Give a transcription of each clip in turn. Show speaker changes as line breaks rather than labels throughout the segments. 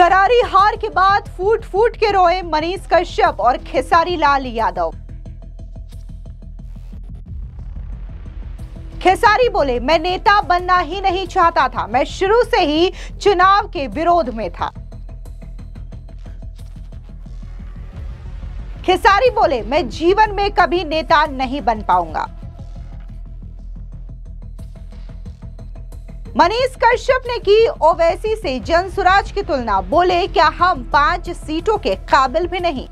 करारी हार के बाद फूट फूट के रोए मनीष कश्यप और खेसारी लाल यादव। खेसारी बोले, मैं नेता बनना ही नहीं चाहता था, मैं शुरू से ही चुनाव के विरोध में था। खेसारी बोले, मैं जीवन में कभी नेता नहीं बन पाऊंगा। मनीष कश्यप ने की ओवैसी से जनसुराज की तुलना, बोले क्या हम 5 सीटों के काबिल भी नहीं।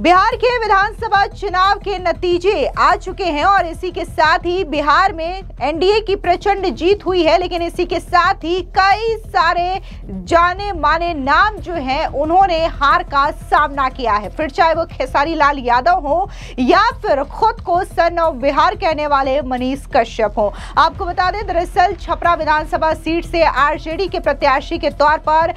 बिहार के विधानसभा चुनाव के नतीजे आ चुके हैं और इसी के साथ ही बिहार में एनडीए की प्रचंड जीत हुई है, लेकिन इसी के साथ ही कई सारे जाने माने नाम जो हैं उन्होंने हार का सामना किया है, फिर चाहे वो खेसारी लाल यादव हो या फिर खुद को सन ऑफ बिहार कहने वाले मनीष कश्यप हो। आपको बता दें, दरअसल छपरा विधानसभा सीट से आरजेडी के प्रत्याशी के तौर पर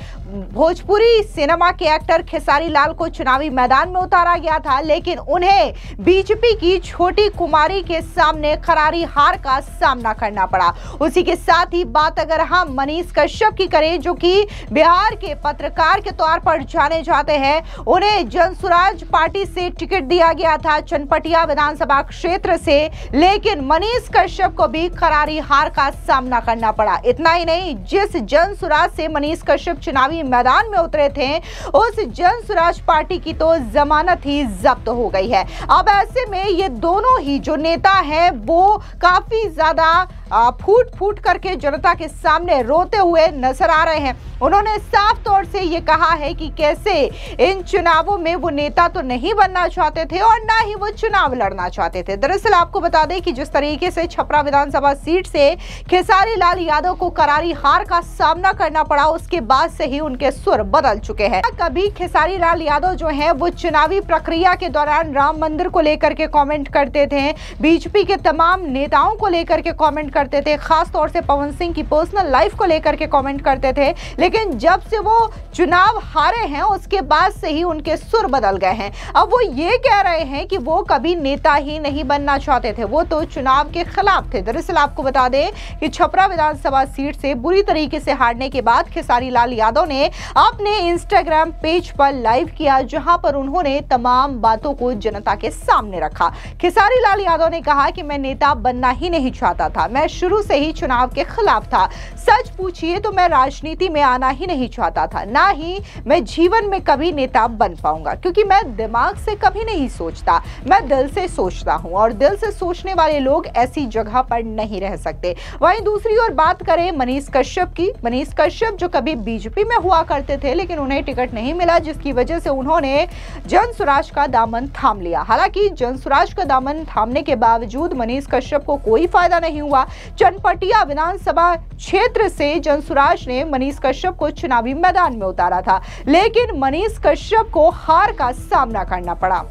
भोजपुरी सिनेमा के एक्टर खेसारी लाल को चुनावी मैदान में उतारा गया था, लेकिन उन्हें बीजेपी की छोटी कुमारी के सामने करारी हार का सामना करना पड़ा। उसी के साथ ही बात अगर हम मनीष कश्यप की करें, जो कि बिहार के पत्रकार के तौर पर जाने जाते हैं, उन्हें जनसुराज पार्टी से टिकट दिया गया था चनपटिया विधानसभा क्षेत्र से, लेकिन मनीष कश्यप को भी करारी हार का सामना करना पड़ा। इतना ही नहीं, जिस जनसुराज से मनीष कश्यप चुनावी मैदान में उतरे थे, उस जनसुराज पार्टी की तो जमानत ही जब्त हो गई है। अब ऐसे में ये दोनों ही जो नेता हैं वो काफी ज्यादा फूट फूट करके जनता के सामने रोते हुए नजर आ रहे हैं। उन्होंने साफ तौर से ये कहा है कि कैसे इन चुनावों में वो नेता तो नहीं बनना चाहते थे और ना ही वो चुनाव लड़ना चाहते थे। दरअसल आपको बता दें कि जिस तरीके से छपरा विधानसभा सीट से खेसारी लाल यादव को करारी हार का सामना करना पड़ा, उसके बाद से ही उनके सुर बदल चुके हैं। कभी खेसारी लाल यादव जो है वो चुनावी प्रक्रिया के दौरान राम मंदिर को लेकर के कॉमेंट करते थे, बीजेपी के तमाम नेताओं को लेकर के कॉमेंट करते थे, खास तौर से पवन सिंह की पर्सनल लाइफ को लेकर के कमेंट करते थे, लेकिन जब से वो चुनाव हारे हैं उसके बाद से ही उनके सुर बदल गए हैं। अब वो ये कह रहे हैं कि वो कभी नेता ही नहीं बनना चाहते थे, वो तो चुनाव के खिलाफ थे। दरअसल आपको बता दें कि छपरा विधानसभा सीट से बुरी तरीके से हारने के बाद खेसारी लाल यादव ने अपने इंस्टाग्राम पेज पर लाइव किया, जहां पर उन्होंने तमाम बातों को जनता के सामने रखा। खेसारी लाल यादव ने कहा कि मैं नेता बनना ही नहीं चाहता था, मैं शुरू से ही चुनाव के खिलाफ था। सच पूछिए तो मैं राजनीति में आना ही नहीं चाहता था, ना ही मैं जीवन में कभी नेता बन पाऊंगा, क्योंकि मैं दिमाग से कभी नहीं सोचता, मैं दिल से सोचता हूं और दिल से सोचने वाले लोग ऐसी जगह पर नहीं रह सकते। वहीं दूसरी ओर बात करें मनीष कश्यप की, मनीष कश्यप जो कभी बीजेपी में हुआ करते थे, लेकिन उन्हें टिकट नहीं मिला, जिसकी वजह से उन्होंने जनसुराज का दामन थाम लिया। हालांकि जनसुराज का दामन थामने के बावजूद मनीष कश्यप को कोई फायदा नहीं हुआ। चनपटिया विधानसभा क्षेत्र से जनसुराज ने मनीष कश्यप को चुनावी मैदान में उतारा था, लेकिन मनीष कश्यप को हार का सामना करना पड़ा।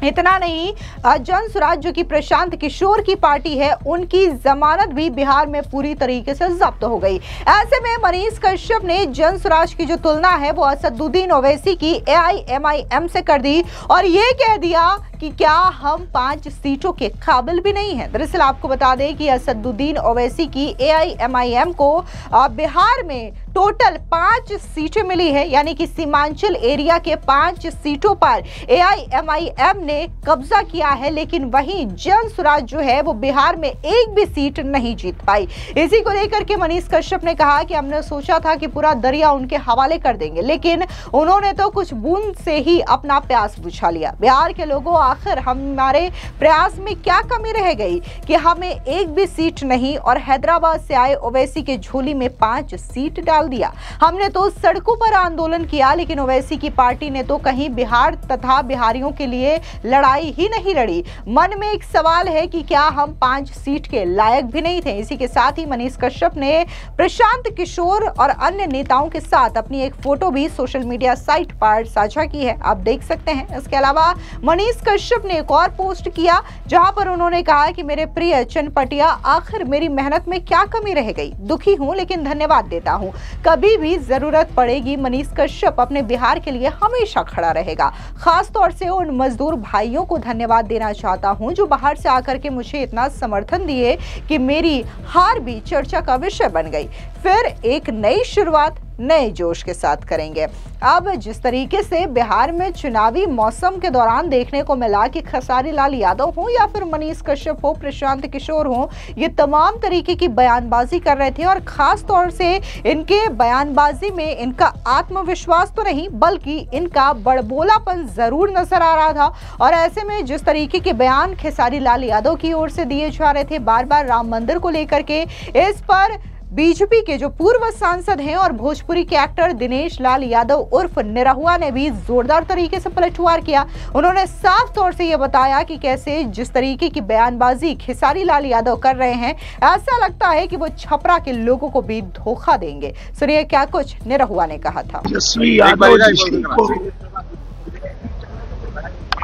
इतना नहीं, जनसुराज जो कि प्रशांत किशोर की पार्टी है, उनकी जमानत भी बिहार में पूरी तरीके से जब्त हो गई। ऐसे में मनीष कश्यप ने जनसुराज की जो तुलना है वो असदुद्दीन ओवैसी की AIMIM से कर दी और ये कह दिया कि क्या हम 5 सीटों के काबिल भी नहीं हैं। दरअसल आपको बता दें कि असदुद्दीन ओवैसी की AIMIM को बिहार में टोटल 5 सीटें मिली है, यानी कि सीमांचल एरिया के 5 सीटों पर AIMIM ने कब्जा किया है, लेकिन वहीं जनसुराज जो है वो बिहार में एक भी सीट नहीं जीत पाई। इसी को लेकर के मनीष कश्यप ने कहा कि हमने सोचा था कि पूरा दरिया उनके हवाले कर देंगे, लेकिन उन्होंने तो कुछ बूंद से ही अपना प्यास बुझा लिया। बिहार के लोगों, आखिर हमारे प्रयास में क्या कमी रह गई कि हमें एक भी सीट नहीं और हैदराबाद से आए ओवैसी के झोली में 5 सीट डाल दिया। हमने तो सड़कों पर आंदोलन किया, लेकिन ओवैसी की पार्टी ने तो कहीं बिहार तथा बिहारियों के लिए लड़ाई ही नहीं लड़ी। मन में एक सवाल है कि क्या हम 5 सीट के लायक भी नहीं थे। इसी के साथ ही मनीष कश्यप ने प्रशांत किशोर और अन्य नेताओं के साथ अपनी एक फोटो भी सोशल मीडिया साइट पर साझा की है, आप देख सकते हैं। इसके अलावा मनीष कश्यप ने एक और पोस्ट किया जहां पर उन्होंने कहा कि मेरे प्रिय चनपटिया, आखिर मेरी मेहनत में क्या कमी रह गई। दुखी हूं लेकिन धन्यवाद देता हूं, कभी भी जरूरत पड़ेगी मनीष कश्यप अपने बिहार के लिए हमेशा खड़ा रहेगा। खास तौर से उन मजदूर भाइयों को धन्यवाद देना चाहता हूं जो बाहर से आकर के मुझे इतना समर्थन दिए कि मेरी हार भी चर्चा का विषय बन गई। फिर एक नई शुरुआत नए जोश के साथ करेंगे। अब जिस तरीके से बिहार में चुनावी मौसम के दौरान देखने को मिला कि खेसारी लाल यादव हो या फिर मनीष कश्यप हो, प्रशांत किशोर हो, ये तमाम तरीके की बयानबाजी कर रहे थे और खास तौर से इनके बयानबाजी में इनका आत्मविश्वास तो नहीं बल्कि इनका बड़बोलापन जरूर नजर आ रहा था। और ऐसे में जिस तरीके के बयान खेसारी लाल यादव की ओर से दिए जा रहे थे बार बार राम मंदिर को लेकर के, इस पर बीजेपी के जो पूर्व सांसद हैं और भोजपुरी के एक्टर दिनेश लाल यादव उर्फ निरहुआ ने भी जोरदार तरीके से पलटवार किया। उन्होंने साफ तौर से यह बताया कि कैसे जिस तरीके की बयानबाजी खेसारी लाल यादव कर रहे हैं, ऐसा लगता है कि वो छपरा के लोगों को भी धोखा देंगे। सुनिए क्या कुछ निरहुआ ने कहा था।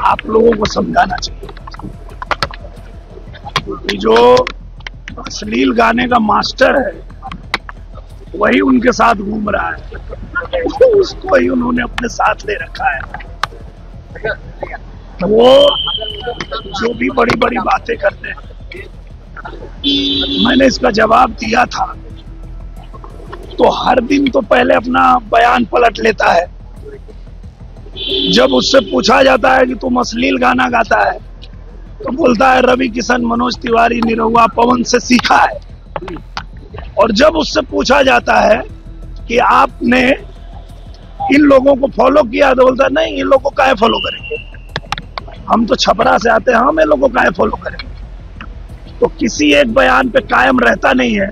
आप लोगों को समझाना चाहिए कि जो अश्लील गाने का मास्टर है वही उनके साथ घूम रहा है, उसको ही उन्होंने अपने साथ ले रखा है। तो वो जो भी बड़ी बड़ी बातें करते हैं, मैंने इसका जवाब दिया था। तो हर दिन तो पहले अपना बयान पलट लेता है। जब उससे पूछा जाता है कि तुम अश्लील गाना गाता है तो बोलता है रवि किशन, मनोज तिवारी, निरहुआ, पवन से सीखा है। और जब उससे पूछा जाता है कि आपने इन लोगों को फॉलो किया तो बोलता है नहीं, इन लोगों को काहे फॉलो करेंगे, हम तो छपरा से आते हैं, हम इन लोगों को काहे फॉलो करेंगे। तो किसी एक बयान पे कायम रहता नहीं है।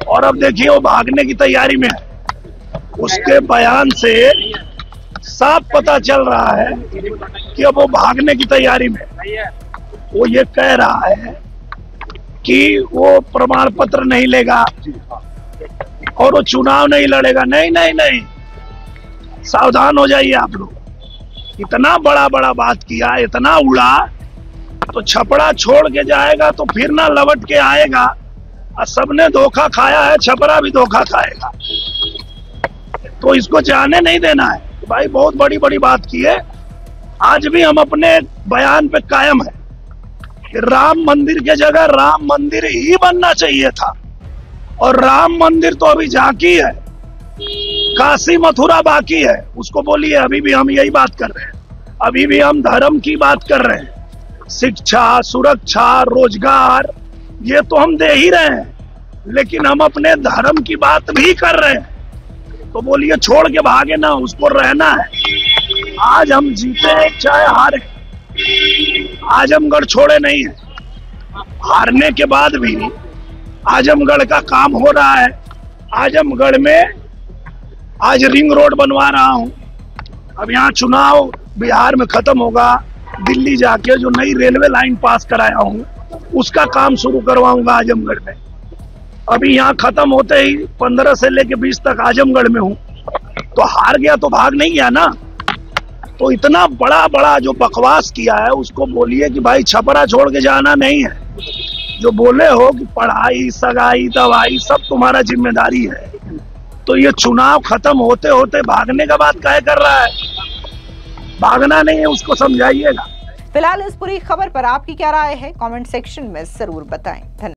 और अब देखिए वो भागने की तैयारी में है। उसके बयान से साफ पता चल रहा है कि अब वो भागने की तैयारी में। वो ये कह रहा है कि वो प्रमाण पत्र नहीं लेगा और वो चुनाव नहीं लड़ेगा। नहीं नहीं नहीं, सावधान हो जाइए आप लोग। इतना बड़ा बड़ा बात किया, इतना उड़ा, तो छपरा छोड़ के जाएगा तो फिर ना लौट के आएगा। और सबने धोखा खाया है, छपरा भी धोखा खाएगा। तो इसको जाने नहीं देना है। भाई बहुत बड़ी बड़ी बात की है। आज भी हम अपने बयान पे कायम है। राम मंदिर के जगह राम मंदिर ही बनना चाहिए था। और राम मंदिर तो अभी झांकी है, काशी मथुरा बाकी है। उसको बोलिए, अभी भी हम यही बात कर रहे हैं। अभी भी हम धर्म की बात कर रहे हैं। शिक्षा, सुरक्षा, रोजगार, ये तो हम दे ही रहे हैं, लेकिन हम अपने धर्म की बात भी कर रहे हैं। तो बोलिए छोड़ के भागे ना, उसको रहना है। आज हम जीते चाहे हारे, आजमगढ़ छोड़े नहीं है। हारने के बाद भी आजमगढ़ का काम हो रहा है। आजमगढ़ में आज रिंग रोड बनवा रहा हूं। अब यहाँ चुनाव बिहार में खत्म होगा, दिल्ली जाके जो नई रेलवे लाइन पास कराया हूं उसका काम शुरू करवाऊंगा आजमगढ़ में। अभी यहाँ खत्म होते ही 15 से लेके 20 तक आजमगढ़ में हूँ। तो हार गया तो भाग नहीं गया ना। तो इतना बड़ा बड़ा जो बकवास किया है उसको बोलिए कि भाई छपरा छोड़ के जाना नहीं है। जो बोले हो कि पढ़ाई, सगाई, दवाई सब तुम्हारा जिम्मेदारी है, तो ये चुनाव खत्म होते होते भागने का बात काहे कर रहा है। भागना नहीं है, उसको समझाइएगा।
फिलहाल इस पूरी खबर पर आपकी क्या राय है, कमेंट सेक्शन में जरूर बताएं। धन्यवाद।